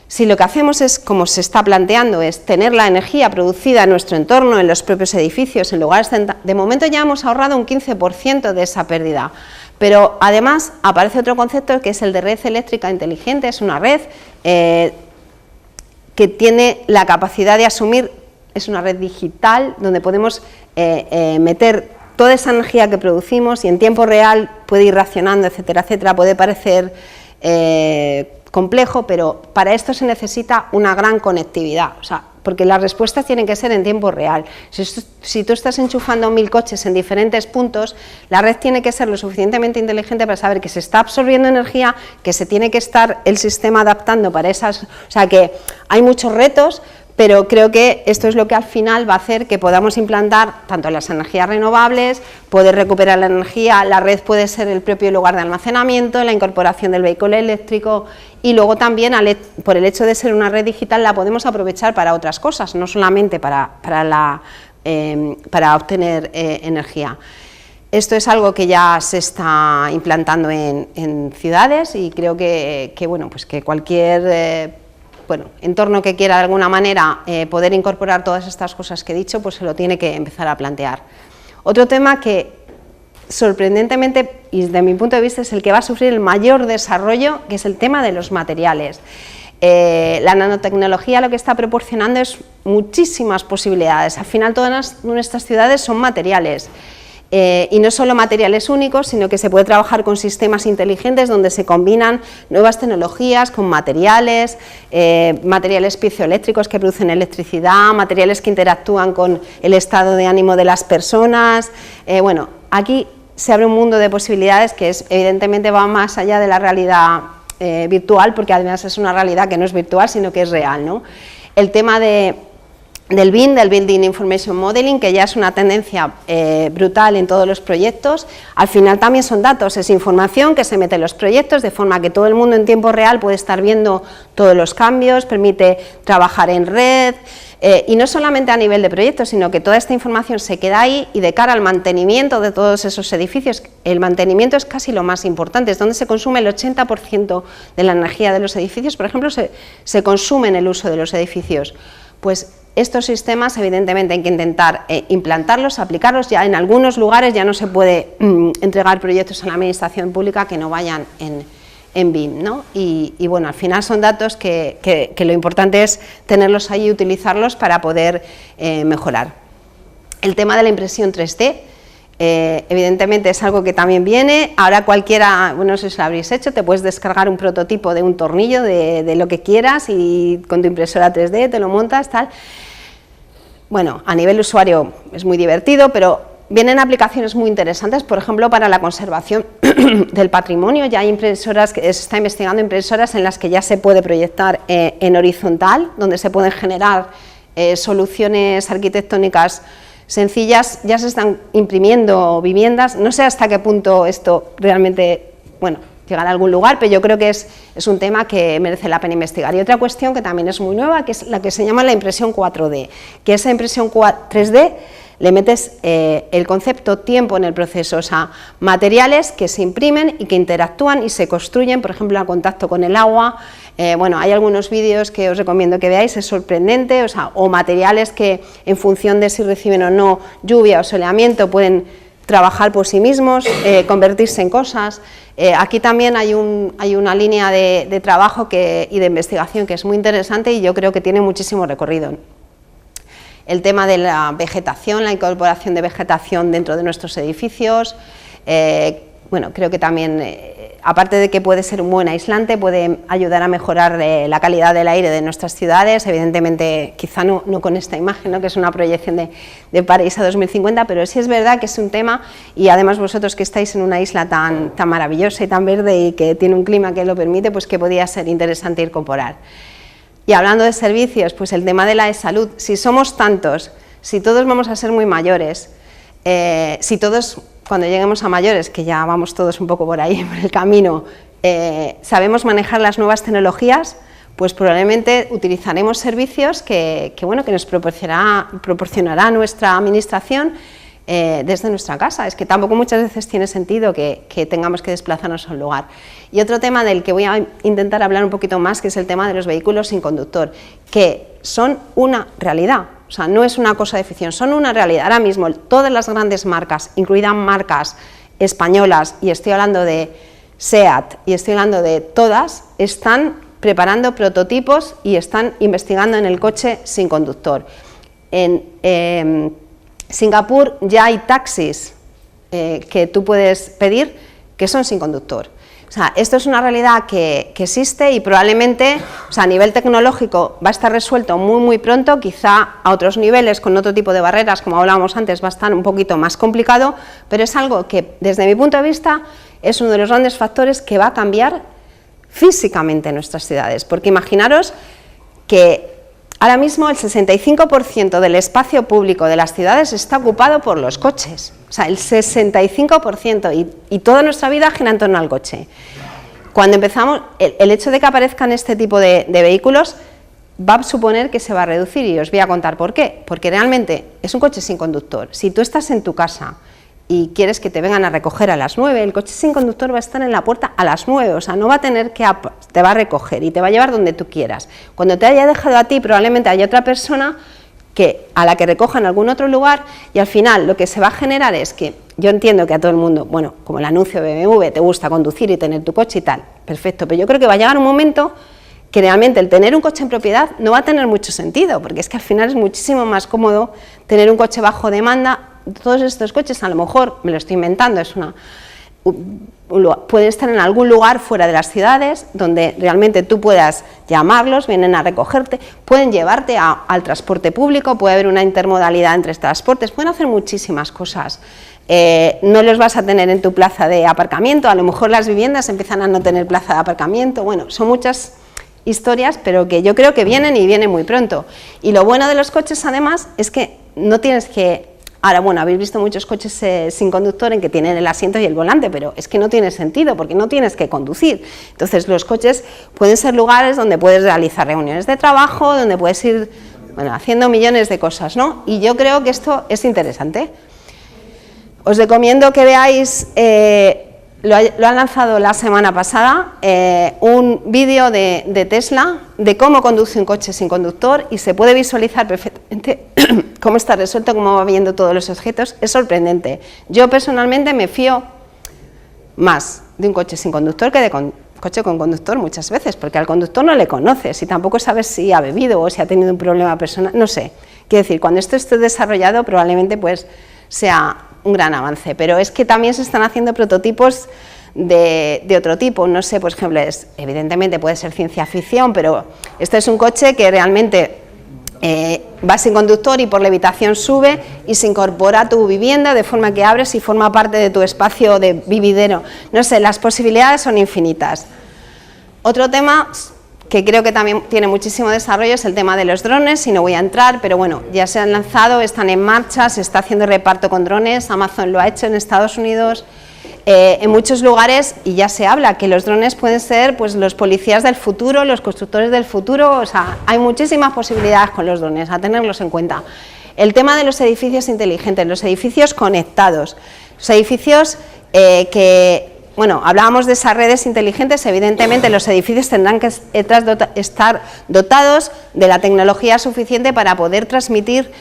[SPEAKER 1] Si lo que hacemos es, como se está planteando, es tener la energía producida en nuestro entorno, en los propios edificios, en lugares de momento ya hemos ahorrado un 15% de esa pérdida. Pero además aparece otro concepto que es el de red eléctrica inteligente, es una red que tiene la capacidad de asumir, es una red digital donde podemos meter toda esa energía que producimos y en tiempo real puede ir racionando, etcétera, etcétera, puede parecer complejo, pero para esto se necesita una gran conectividad, o sea, porque las respuestas tienen que ser en tiempo real. Si tú estás enchufando 1000 coches en diferentes puntos, la red tiene que ser lo suficientemente inteligente para saber que se está absorbiendo energía, que se tiene que estar el sistema adaptando para esas, o sea, que hay muchos retos, pero creo que esto es lo que al final va a hacer que podamos implantar tanto las energías renovables, poder recuperar la energía, la red puede ser el propio lugar de almacenamiento, la incorporación del vehículo eléctrico y luego también por el hecho de ser una red digital la podemos aprovechar para otras cosas, no solamente para obtener energía. Esto es algo que ya se está implantando en ciudades y creo que bueno, pues que cualquier entorno que quiera de alguna manera poder incorporar todas estas cosas que he dicho, pues se lo tiene que empezar a plantear. Otro tema que sorprendentemente, y desde mi punto de vista, es el que va a sufrir el mayor desarrollo, que es el tema de los materiales. La nanotecnología lo que está proporcionando es muchísimas posibilidades. Al final todas nuestras ciudades son materiales. Y no solo materiales únicos, sino que se puede trabajar con sistemas inteligentes donde se combinan nuevas tecnologías con materiales, materiales piezoeléctricos que producen electricidad, materiales que interactúan con el estado de ánimo de las personas. Bueno, aquí se abre un mundo de posibilidades que evidentemente va más allá de la realidad virtual, porque además es una realidad que no es virtual, sino que es real, ¿no? El tema del BIM, del Building Information Modeling, que ya es una tendencia brutal en todos los proyectos, al final también son datos, es información que se mete en los proyectos de forma que todo el mundo en tiempo real puede estar viendo todos los cambios, permite trabajar en red, y no solamente a nivel de proyectos, sino que toda esta información se queda ahí y de cara al mantenimiento de todos esos edificios, el mantenimiento es casi lo más importante, es donde se consume el 80% de la energía de los edificios, por ejemplo, se consume en el uso de los edificios. Pues estos sistemas evidentemente hay que intentar implantarlos, aplicarlos, ya en algunos lugares ya no se puede entregar proyectos a la administración pública que no vayan en BIM, ¿no? Y bueno, al final son datos que lo importante es tenerlos ahí y utilizarlos para poder mejorar. El tema de la impresión 3D, evidentemente es algo que también viene, ahora cualquiera, bueno, no sé si lo habréis hecho, te puedes descargar un prototipo de un tornillo de lo que quieras y con tu impresora 3D te lo montas, tal. Bueno, a nivel usuario es muy divertido, pero vienen aplicaciones muy interesantes, por ejemplo, para la conservación del patrimonio. Ya hay impresoras, se está investigando impresoras en las que ya se puede proyectar en horizontal, donde se pueden generar soluciones arquitectónicas sencillas, ya se están imprimiendo viviendas, no sé hasta qué punto esto realmente, bueno, llegar a algún lugar, pero yo creo que es un tema que merece la pena investigar. Y otra cuestión que también es muy nueva, que es la que se llama la impresión 4D, que esa impresión 3D le metes el concepto tiempo en el proceso, o sea, materiales que se imprimen y que interactúan y se construyen, por ejemplo, a contacto con el agua. Bueno, hay algunos vídeos que os recomiendo que veáis, es sorprendente, o sea, o materiales que en función de si reciben o no lluvia o soleamiento pueden trabajar por sí mismos, convertirse en cosas. Aquí también hay una línea de trabajo y de investigación que es muy interesante y yo creo que tiene muchísimo recorrido. El tema de la vegetación, la incorporación de vegetación dentro de nuestros edificios, bueno, creo que también, aparte de que puede ser un buen aislante, puede ayudar a mejorar la calidad del aire de nuestras ciudades, evidentemente quizá no con esta imagen, ¿no?, que es una proyección de París a 2050, pero sí es verdad que es un tema, y además vosotros que estáis en una isla tan maravillosa y tan verde y que tiene un clima que lo permite, pues que podría ser interesante incorporar. Y hablando de servicios, pues el tema de la salud, si somos tantos, si todos vamos a ser muy mayores, si todos cuando lleguemos a mayores, que ya vamos todos un poco por ahí, por el camino, sabemos manejar las nuevas tecnologías, pues probablemente utilizaremos servicios que nos proporcionará nuestra administración desde nuestra casa. Es que tampoco muchas veces tiene sentido que tengamos que desplazarnos a un lugar. Y otro tema del que voy a intentar hablar un poquito más, que es el tema de los vehículos sin conductor, que son una realidad, o sea, no es una cosa de ficción, son una realidad. Ahora mismo todas las grandes marcas, incluidas marcas españolas, y estoy hablando de SEAT y estoy hablando de todas, están preparando prototipos y están investigando en el coche sin conductor. En Singapur ya hay taxis que tú puedes pedir que son sin conductor. O sea, esto es una realidad que existe y probablemente, o sea, a nivel tecnológico va a estar resuelto muy pronto, quizá a otros niveles con otro tipo de barreras, como hablábamos antes, va a estar un poquito más complicado, pero es algo que desde mi punto de vista es uno de los grandes factores que va a cambiar físicamente en nuestras ciudades, porque imaginaros que ahora mismo el 65% del espacio público de las ciudades está ocupado por los coches, o sea, el 65%, y toda nuestra vida gira en torno al coche. Cuando empezamos, el hecho de que aparezcan este tipo de vehículos va a suponer que se va a reducir, y os voy a contar por qué, porque realmente es un coche sin conductor. Si tú estás en tu casa y quieres que te vengan a recoger a las 9, el coche sin conductor va a estar en la puerta a las 9, o sea, no va a tener que, te va a recoger y te va a llevar donde tú quieras. Cuando te haya dejado a ti, probablemente haya otra persona a la que recoja en algún otro lugar, y al final lo que se va a generar es que, yo entiendo que a todo el mundo, bueno, como el anuncio de BMW, te gusta conducir y tener tu coche y tal, perfecto, pero yo creo que va a llegar un momento que realmente el tener un coche en propiedad no va a tener mucho sentido, porque es que al final es muchísimo más cómodo tener un coche bajo demanda. Todos estos coches, a lo mejor, me lo estoy inventando, pueden estar en algún lugar fuera de las ciudades, donde realmente tú puedas llamarlos, vienen a recogerte, pueden llevarte al transporte público, puede haber una intermodalidad entre transportes, pueden hacer muchísimas cosas. No los vas a tener en tu plaza de aparcamiento, a lo mejor las viviendas empiezan a no tener plaza de aparcamiento, bueno, son muchas historias, pero que yo creo que vienen y vienen muy pronto. Y lo bueno de los coches, además, es que no tienes que... Ahora, bueno, habéis visto muchos coches sin conductor en que tienen el asiento y el volante, pero es que no tiene sentido porque no tienes que conducir. Entonces, los coches pueden ser lugares donde puedes realizar reuniones de trabajo, donde puedes ir, bueno, haciendo millones de cosas, ¿no? Y yo creo que esto es interesante. Os recomiendo que veáis, lo han lanzado la semana pasada, un vídeo de Tesla de cómo conduce un coche sin conductor, y se puede visualizar perfectamente cómo está resuelto, cómo va viendo todos los objetos. Es sorprendente. Yo personalmente me fío más de un coche sin conductor que de coche con conductor muchas veces, porque al conductor no le conoces y tampoco sabes si ha bebido o si ha tenido un problema personal, no sé. Quiero decir, cuando esto esté desarrollado probablemente pues sea un gran avance, pero es que también se están haciendo prototipos de otro tipo, no sé, por ejemplo, evidentemente puede ser ciencia ficción, pero este es un coche que realmente va sin conductor y por levitación sube y se incorpora a tu vivienda de forma que abres y forma parte de tu espacio de vividero. No sé, las posibilidades son infinitas. Otro tema que creo que también tiene muchísimo desarrollo es el tema de los drones, y no voy a entrar, pero bueno, ya se han lanzado, están en marcha, se está haciendo reparto con drones, Amazon lo ha hecho en Estados Unidos, en muchos lugares, y ya se habla que los drones pueden ser pues los policías del futuro, los constructores del futuro, o sea, hay muchísimas posibilidades con los drones, a tenerlos en cuenta. El tema de los edificios inteligentes, los edificios conectados, los edificios bueno, hablábamos de esas redes inteligentes, evidentemente los edificios tendrán que estar dotados de la tecnología suficiente para poder transmitir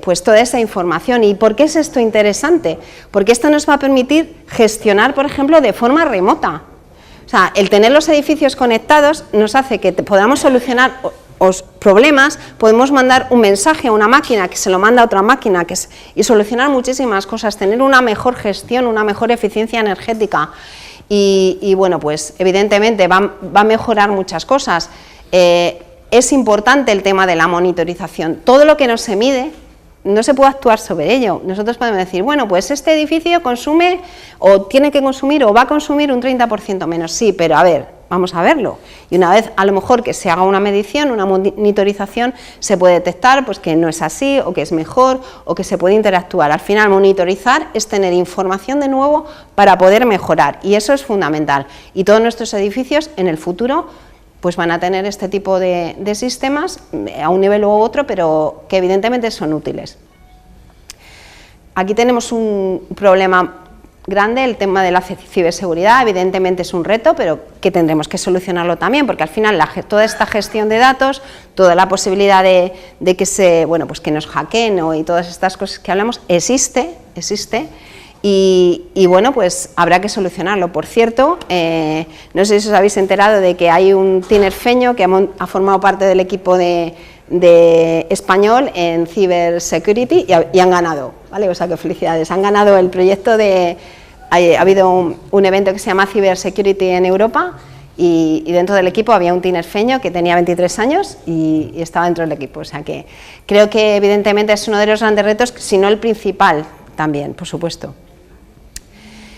[SPEAKER 1] pues toda esa información. ¿Y por qué es esto interesante? Porque esto nos va a permitir gestionar, por ejemplo, de forma remota. O sea, el tener los edificios conectados nos hace que podamos solucionar problemas, podemos mandar un mensaje a una máquina que se lo manda a otra máquina y solucionar muchísimas cosas, tener una mejor gestión, una mejor eficiencia energética y bueno, pues evidentemente va a mejorar muchas cosas. Es importante el tema de la monitorización. Todo lo que no se mide, no se puede actuar sobre ello. Nosotros podemos decir, bueno, pues este edificio consume o tiene que consumir o va a consumir un 30% menos. Sí, pero a ver, vamos a verlo. Y una vez, a lo mejor, que se haga una medición, una monitorización, se puede detectar pues, que no es así, o que es mejor, o que se puede interactuar. Al final, monitorizar es tener información de nuevo para poder mejorar, y eso es fundamental. Y todos nuestros edificios, en el futuro, pues van a tener este tipo de sistemas, a un nivel u otro, pero que evidentemente son útiles. Aquí tenemos un problema grande, el tema de la ciberseguridad. Evidentemente es un reto, pero que tendremos que solucionarlo también, porque al final toda esta gestión de datos, toda la posibilidad de que pues que nos hackeen, ¿no? Y todas estas cosas que hablamos, existe, y bueno, pues habrá que solucionarlo. Por cierto, no sé si os habéis enterado de que hay un tinerfeño que ha formado parte del equipo de español en Cybersecurity y han ganado, ¿vale? O sea que felicidades, han ganado el proyecto ha habido un evento que se llama Cybersecurity en Europa y dentro del equipo había un tinerfeño que tenía 23 años y estaba dentro del equipo, o sea que creo que evidentemente es uno de los grandes retos, si no el principal también, por supuesto.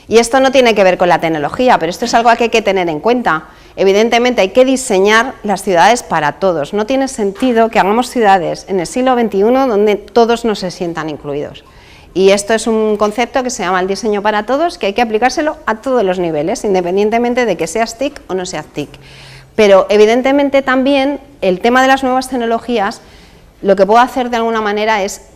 [SPEAKER 1] Y esto no tiene que ver con la tecnología, pero esto es algo que hay que tener en cuenta. Evidentemente hay que diseñar las ciudades para todos. No tiene sentido que hagamos ciudades en el siglo XXI donde todos no se sientan incluidos. Y esto es un concepto que se llama el diseño para todos, que hay que aplicárselo a todos los niveles, independientemente de que seas TIC o no seas TIC. Pero evidentemente también el tema de las nuevas tecnologías, lo que puedo hacer de alguna manera es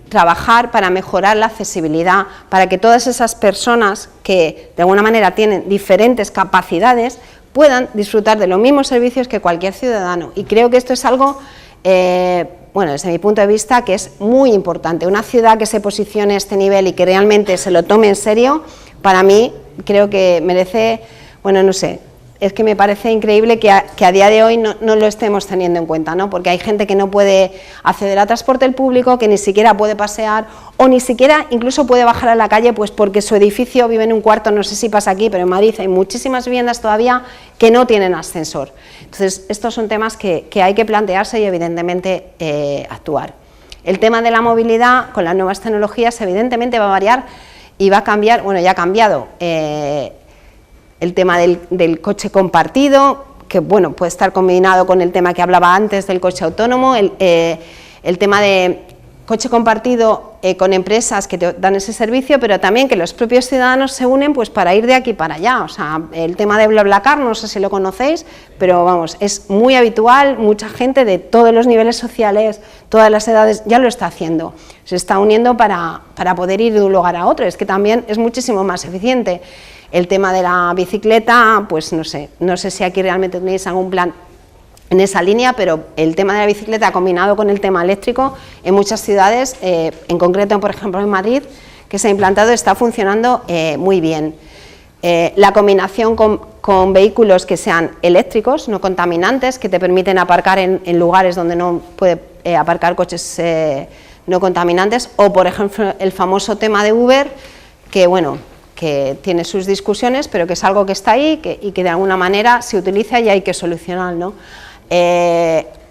[SPEAKER 1] trabajar para mejorar la accesibilidad, para que todas esas personas que de alguna manera tienen diferentes capacidades puedan disfrutar de los mismos servicios que cualquier ciudadano. Y creo que esto es algo, bueno, desde mi punto de vista, que es muy importante. Una ciudad que se posicione a este nivel y que realmente se lo tome en serio, para mí creo que merece, bueno, no sé, es que me parece increíble que a día de hoy no lo estemos teniendo en cuenta, ¿no? Porque hay gente que no puede acceder a transporte público, que ni siquiera puede pasear o ni siquiera incluso puede bajar a la calle pues porque su edificio vive en un cuarto, no sé si pasa aquí, pero en Madrid hay muchísimas viviendas todavía que no tienen ascensor. Entonces, estos son temas que hay que plantearse y evidentemente actuar. El tema de la movilidad con las nuevas tecnologías evidentemente va a variar y va a cambiar, bueno, ya ha cambiado. El tema del coche compartido, que bueno, puede estar combinado con el tema que hablaba antes del coche autónomo, el tema de coche compartido con empresas que te dan ese servicio, pero también que los propios ciudadanos se unen pues para ir de aquí para allá. O sea, el tema de BlaBlaCar, no sé si lo conocéis, pero vamos, es muy habitual, mucha gente de todos los niveles sociales, todas las edades, ya lo está haciendo. Se está uniendo para poder ir de un lugar a otro, es que también es muchísimo más eficiente. El tema de la bicicleta, pues no sé si aquí realmente tenéis algún plan en esa línea, pero el tema de la bicicleta combinado con el tema eléctrico en muchas ciudades, en concreto, por ejemplo, en Madrid, que se ha implantado, está funcionando muy bien. La combinación con vehículos que sean eléctricos, no contaminantes, que te permiten aparcar en lugares donde no puede aparcar coches no contaminantes, o por ejemplo el famoso tema de Uber, que bueno, que tiene sus discusiones, pero que es algo que está ahí y que de alguna manera se utiliza y hay que solucionar, ¿no?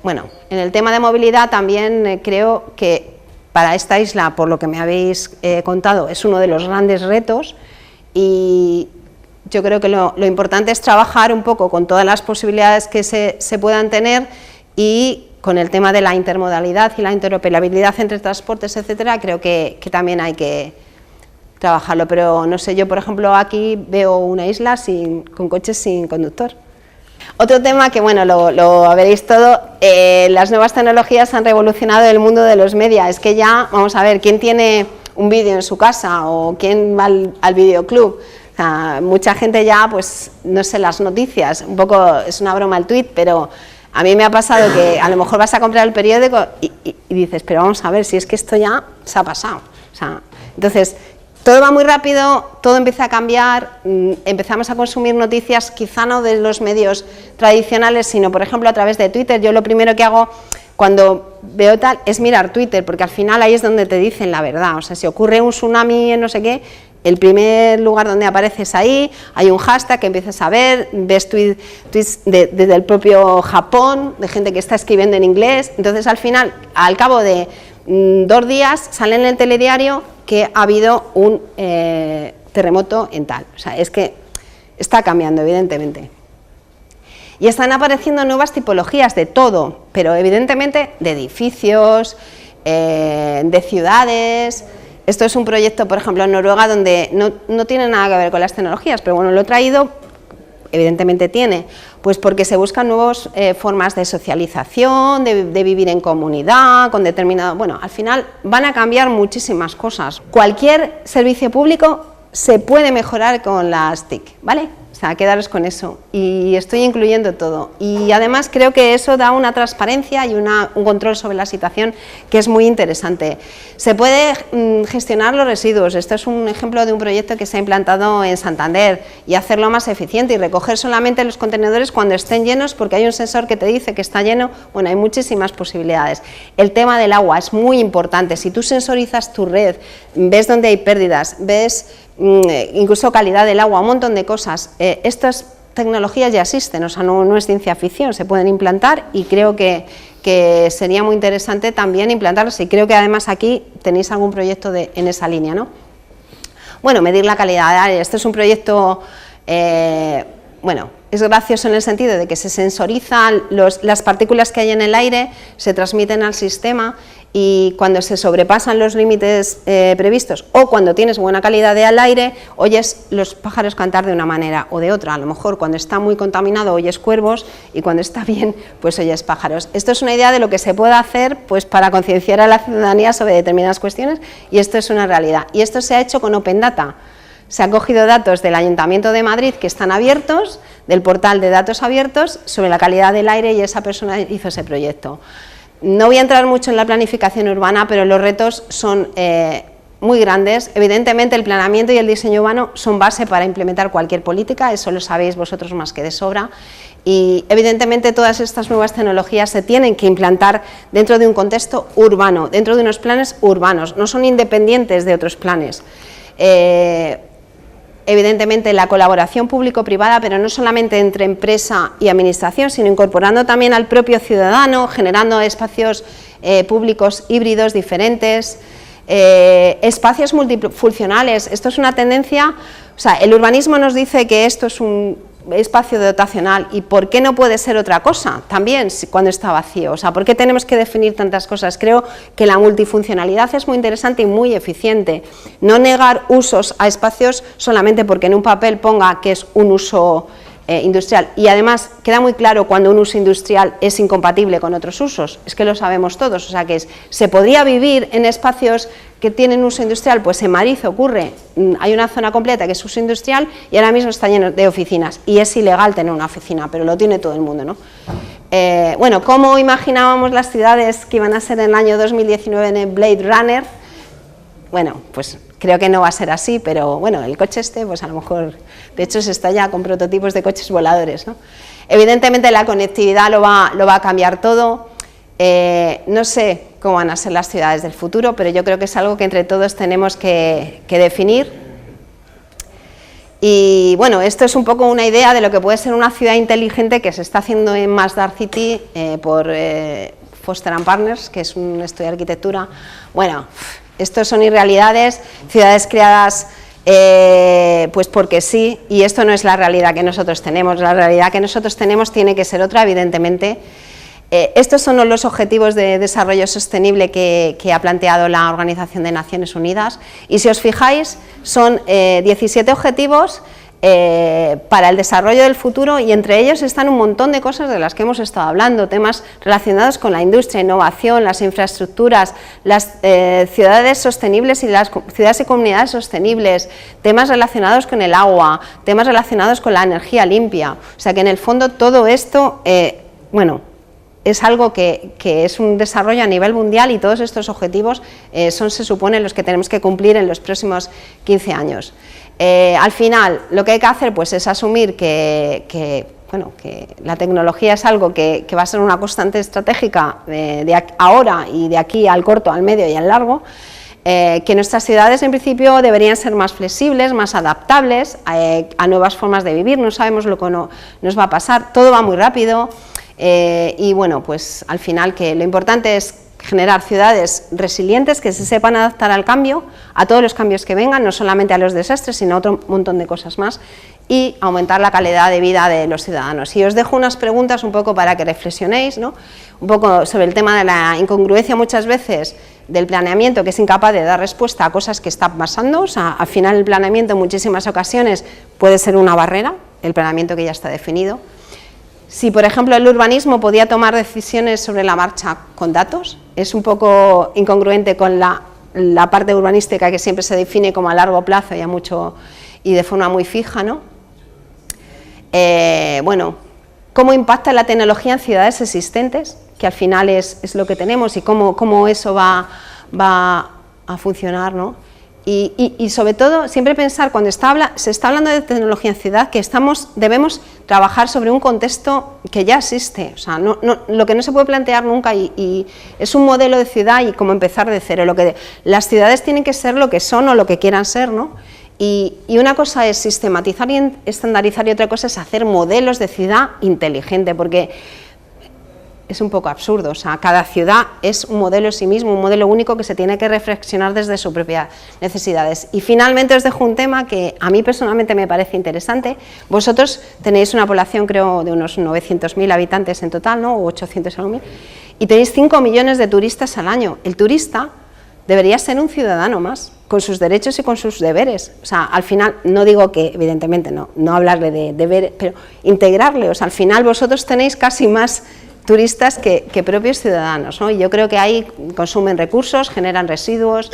[SPEAKER 1] Bueno, en el tema de movilidad también creo que para esta isla, por lo que me habéis contado, es uno de los grandes retos y yo creo que lo importante es trabajar un poco con todas las posibilidades que se puedan tener y con el tema de la intermodalidad y la interoperabilidad entre transportes, etcétera, creo que también hay que trabajarlo, pero no sé, yo por ejemplo aquí veo una isla con coches sin conductor. Otro tema que bueno, lo veréis todo, las nuevas tecnologías han revolucionado el mundo de los media, es que ya, vamos a ver, ¿quién tiene un vídeo en su casa o quién va al videoclub? O sea, mucha gente ya, pues, no sé, las noticias, un poco, es una broma el tuit, pero a mí me ha pasado que a lo mejor vas a comprar el periódico y dices, pero vamos a ver, si es que esto ya se ha pasado. O sea, entonces, todo va muy rápido, todo empieza a cambiar, empezamos a consumir noticias quizá no de los medios tradicionales, sino por ejemplo a través de Twitter. Yo lo primero que hago cuando veo tal es mirar Twitter, porque al final ahí es donde te dicen la verdad. O sea, si ocurre un tsunami en no sé qué, el primer lugar donde apareces ahí, hay un hashtag que empiezas a ver, ves tweets desde el propio Japón, de gente que está escribiendo en inglés. Entonces al final, al cabo de 2 días, sale en el telediario que ha habido un terremoto en tal. O sea, es que está cambiando, evidentemente. Y están apareciendo nuevas tipologías de todo, pero evidentemente de edificios, de ciudades. Esto es un proyecto, por ejemplo, en Noruega, donde no tiene nada que ver con las tecnologías, pero bueno, lo he traído, evidentemente tiene, pues porque se buscan nuevas formas de socialización, de vivir en comunidad, con determinado... Bueno, al final van a cambiar muchísimas cosas. Cualquier servicio público se puede mejorar con las TIC, ¿vale? O sea, quedaros con eso, y estoy incluyendo todo, y además creo que eso da una transparencia y un control sobre la situación que es muy interesante. Se puede gestionar los residuos, esto es un ejemplo de un proyecto que se ha implantado en Santander, y hacerlo más eficiente y recoger solamente los contenedores cuando estén llenos, porque hay un sensor que te dice que está lleno. Bueno, hay muchísimas posibilidades. El tema del agua es muy importante, si tú sensorizas tu red, ves dónde hay pérdidas, ves incluso calidad del agua, un montón de cosas. Estas tecnologías ya existen, o sea, no es ciencia ficción, se pueden implantar, y creo que sería muy interesante también implantarlos, y creo que además aquí tenéis algún proyecto en esa línea, ¿no? Bueno, medir la calidad del aire, este es un proyecto, bueno, es gracioso en el sentido de que se sensorizan las partículas que hay en el aire, se transmiten al sistema, y cuando se sobrepasan los límites previstos, o cuando tienes buena calidad del aire, oyes los pájaros cantar de una manera o de otra. A lo mejor cuando está muy contaminado oyes cuervos, y cuando está bien pues oyes pájaros. Esto es una idea de lo que se puede hacer pues para concienciar a la ciudadanía sobre determinadas cuestiones, y esto es una realidad. Y esto se ha hecho con Open Data. Se han cogido datos del Ayuntamiento de Madrid que están abiertos, del portal de datos abiertos, sobre la calidad del aire, y esa persona hizo ese proyecto. No voy a entrar mucho en la planificación urbana, pero los retos son muy grandes. Evidentemente el planeamiento y el diseño urbano son base para implementar cualquier política, eso lo sabéis vosotros más que de sobra, y evidentemente todas estas nuevas tecnologías se tienen que implantar dentro de un contexto urbano, dentro de unos planes urbanos, no son independientes de otros planes. Evidentemente la colaboración público-privada, pero no solamente entre empresa y administración, sino incorporando también al propio ciudadano, generando espacios públicos híbridos diferentes, espacios multifuncionales. Esto es una tendencia, o sea, el urbanismo nos dice que esto es un espacio dotacional, y ¿por qué no puede ser otra cosa también cuando está vacío? O sea, ¿por qué tenemos que definir tantas cosas? Creo que la multifuncionalidad es muy interesante y muy eficiente. No negar usos a espacios solamente porque en un papel ponga que es un uso industrial, y además queda muy claro cuando un uso industrial es incompatible con otros usos, es que lo sabemos todos. O sea, que se podría vivir en espacios que tienen uso industrial, pues en Madrid ocurre, hay una zona completa que es uso industrial y ahora mismo está lleno de oficinas, y es ilegal tener una oficina, pero lo tiene todo el mundo, ¿no? Bueno, ¿cómo imaginábamos las ciudades que iban a ser en el año 2019 en el Blade Runner? Bueno, pues creo que no va a ser así, pero bueno, el coche pues a lo mejor, de hecho se está ya con prototipos de coches voladores, ¿no? Evidentemente la conectividad lo va a cambiar todo. No sé cómo van a ser las ciudades del futuro, pero yo creo que es algo que entre todos tenemos que definir. Y bueno, esto es un poco una idea de lo que puede ser una ciudad inteligente que se está haciendo en Masdar City por Foster & Partners, que es un estudio de arquitectura. Bueno, estos son irrealidades, ciudades creadas pues porque sí, y esto no es la realidad que nosotros tenemos. La realidad que nosotros tenemos tiene que ser otra, evidentemente. Estos son los objetivos de desarrollo sostenible que ha planteado la Organización de Naciones Unidas, y si os fijáis son 17 objetivos para el desarrollo del futuro, y entre ellos están un montón de cosas de las que hemos estado hablando, temas relacionados con la industria, innovación, las infraestructuras, las ciudades sostenibles y las ciudades y comunidades sostenibles, temas relacionados con el agua, temas relacionados con la energía limpia. O sea que en el fondo todo esto, bueno, es algo que es un desarrollo a nivel mundial, y todos estos objetivos son, se supone, los que tenemos que cumplir en los próximos 15 años. Al final, lo que hay que hacer pues, es asumir que la tecnología es algo que va a ser una constante estratégica de ahora y de aquí al corto, al medio y al largo, que nuestras ciudades en principio deberían ser más flexibles, más adaptables a nuevas formas de vivir. No sabemos lo que nos va a pasar, todo va muy rápido. Y bueno, pues al final que lo importante es generar ciudades resilientes que se sepan adaptar al cambio, a todos los cambios que vengan, no solamente a los desastres, sino a otro montón de cosas más, y aumentar la calidad de vida de los ciudadanos. Y os dejo unas preguntas un poco para que reflexionéis, ¿no? Un poco sobre el tema de la incongruencia muchas veces del planeamiento, que es incapaz de dar respuesta a cosas que están pasando. O sea, al final el planeamiento en muchísimas ocasiones puede ser una barrera, el planeamiento que ya está definido. Si, por ejemplo, el urbanismo podía tomar decisiones sobre la marcha con datos, es un poco incongruente con la parte urbanística que siempre se define como a largo plazo y de forma muy fija, ¿no? Bueno, cómo impacta la tecnología en ciudades existentes, que al final es lo que tenemos, y cómo eso va a funcionar, ¿no? Y sobre todo, siempre pensar, cuando se está hablando de tecnología en ciudad, que debemos trabajar sobre un contexto que ya existe. O sea, lo que no se puede plantear nunca, y es un modelo de ciudad y cómo empezar de cero. Las ciudades tienen que ser lo que son o lo que quieran ser, ¿no? Y una cosa es sistematizar y estandarizar, y otra cosa es hacer modelos de ciudad inteligente, porque es un poco absurdo. O sea, cada ciudad es un modelo en sí mismo, un modelo único que se tiene que reflexionar desde sus propias necesidades. Y finalmente os dejo un tema que a mí personalmente me parece interesante. Vosotros tenéis una población, creo, de unos 900.000 habitantes en total, ¿no? O 800 algo mil, y tenéis 5 millones de turistas al año. El turista debería ser un ciudadano más, con sus derechos y con sus deberes. O sea, al final, no digo que, evidentemente, no hablarle de deberes, pero integrarle. O sea, al final vosotros tenéis casi más turistas que propios ciudadanos, ¿no? Y yo creo que ahí consumen recursos, generan residuos,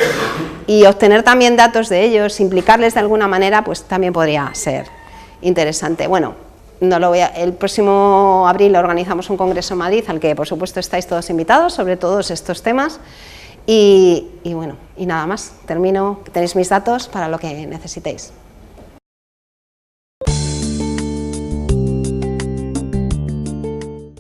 [SPEAKER 1] y obtener también datos de ellos, implicarles de alguna manera, pues también podría ser interesante. Bueno, el próximo abril organizamos un congreso en Madrid, al que por supuesto estáis todos invitados, sobre todos estos temas, y bueno, y nada más, termino, tenéis mis datos para lo que necesitéis.